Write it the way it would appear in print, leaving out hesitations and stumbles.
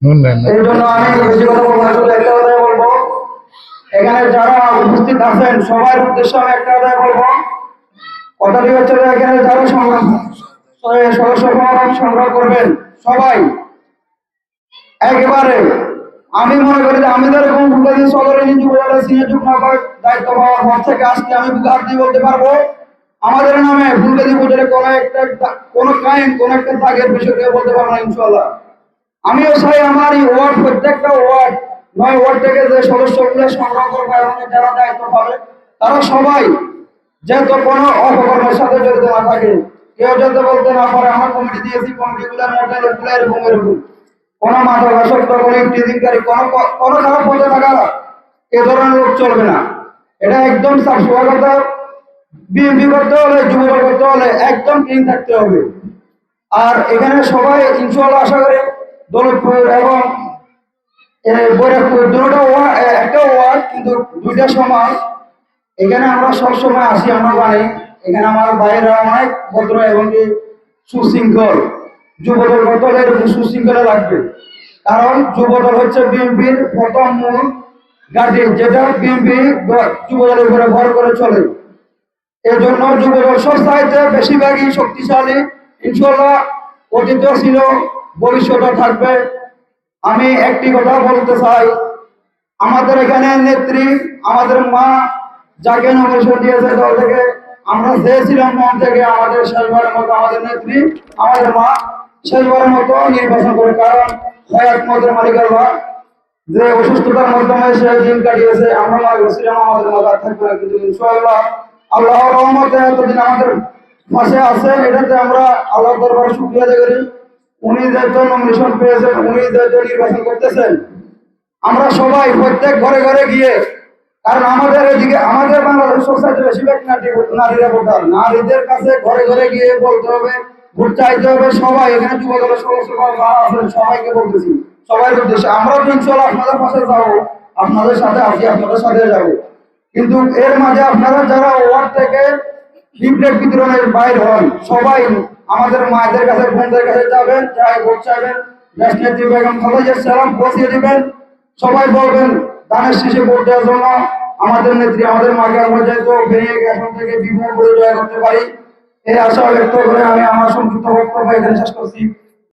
এই জন্য আমি বেশি কথা বলবো না, শুধু একটা কথাই বলবো। এখানে যারা উপস্থিত আছেন সবার উদ্দেশ্যে আমি একটা কথাই বলবো। কথাটি হচ্ছে যে এখানে যারা সদস্য সংগ্রহ করবেন সবাই একেবারে, আমি মনে করি যে আমি যেরকম ফুলগাজী সদর যুবদলের সিনিয়র যুগ্ম দায়িত্ব পাওয়ার পর থেকে আজকে আমি বুঝার দিয়ে বলতে পারবো আমাদের নামে ফুলগাজী উপজেলায় কোনো কায়েম কোনো একটা দাগের বিষয় কেউ বলতে পারবো না ইনশাল্লাহ। আমিও চাই আমার এই ওয়ার্ড প্রত্যেকটা ওয়ার্ড 9 ওয়ার্ড থেকে যে সদস্যগুলো সংগ্রহ করবে এবং যারা দায়িত্ব পাবে তারা সবাই যেহেতু কোনো অপকর্মের সাথে জড়িত না থাকে, কেউ যাতে বলতে না পারে আমরা কমিটি দিয়েছি, কমিটিগুলোর মধ্যে এরকম এরকম কোনো মাদকাসক্ত কোনো টিজিংকারী কোনো খারাপ পথে থাকা এ ধরনের লোক চলবে না। এটা একদম সাবস্ক্রাইব বিএমপি করতে হলে যুবদল করতে হলে একদম ক্লিন থাকতে হবে। আর এখানে সবাই ইনশাআল্লাহ আশা করি দৌলতপুর এবং বৈরাগপুর দুটো একটা ওয়ার্ড কিন্তু দুইটা সমাজ, এখানে আমরা সবসময় আসি আমরা জানি এখানে আমার ভাইয়েরা অনেক ভদ্র এবং সুশৃঙ্খল। যুবদল করতে হলে এরকম সুশৃঙ্খলা লাগবে, কারণ যুবদল হচ্ছে বিএনপির প্রথম মূল গাড়ি, যেটা বিএনপি যুবদলের উপরে ভর করে চলে। এই জন্য যুবদল সব চাইতে বেশিরভাগই শক্তিশালী ইনশাল্লাহ, অতীত ছিল ভবিষ্যতে থাকবে। আমি একটি কথা বলতে চাই, আমাদের এখানে নেত্রী আমাদের মা যাকে নমিনেশন দিয়েছে দল থেকে, আমরা চেয়েছিলাম মন থেকে আমাদের শেষবারের মতো আমাদের নেত্রী আমাদের মা শেষবারের মতো নির্বাচন করে, কারণ হয়াত মতের মালিকের মা যে অসুস্থতার মাধ্যমে সে দিন কাটিয়েছে, আমরা মনে করছিলাম আমাদের মা আর থাকবে না, কিন্তু ইনশাআল্লাহ আল্লাহর রহমতে এতদিন আমাদের পাশে আছে, এটাতে আমরা আল্লাহর দরবারে শুকরিয়া আদায় করি। উনি যেহেতু নমিনেশন পেয়েছেন, উনি যেহেতু নির্বাচন করতেছেন, আমরা সবাই প্রত্যেক ঘরে ঘরে গিয়ে, কারণ আমাদের এদিকে আমাদের বাংলাদেশ সোসাইটি বেশিরভাগ নারীরা ভোটার, নারীদের কাছে ঘরে ঘরে গিয়ে বলতে হবে, ভোট চাইতে হবে। সবাই এখানে যুবদলের সদস্য যারা আছেন সবাইকে বলতেছি, সবাই উদ্দেশ্যে আমরা তো ইনশাআল্লাহ আপনাদের পাশে যাবো, আপনাদের সাথে আছি, আপনাদের সাথে যাবো। কিন্তু এর মাঝে আপনারা যারা ওয়ার্ড থেকে লিফলেট বিতরণের বাইরে হন, সবাই আমাদের মায়েদের কাছে বোনদের কাছে যাবেন, যাই ভোট চাইবেন দেশনেত্রী বেগম খালেদা সালাম পৌঁছিয়ে দিবেন। সবাই বলবেন দানের শীষে ভোট দেওয়ার জন্য আমাদের নেত্রী আমাদের মাকে আমরা যেহেতু বেরিয়ে এখন থেকে বিপুল করে জয় করতে পারি, এই আশা ব্যক্ত করে আমি আমার সংক্ষিপ্ত বক্তব্য এখানে শেষ করছি।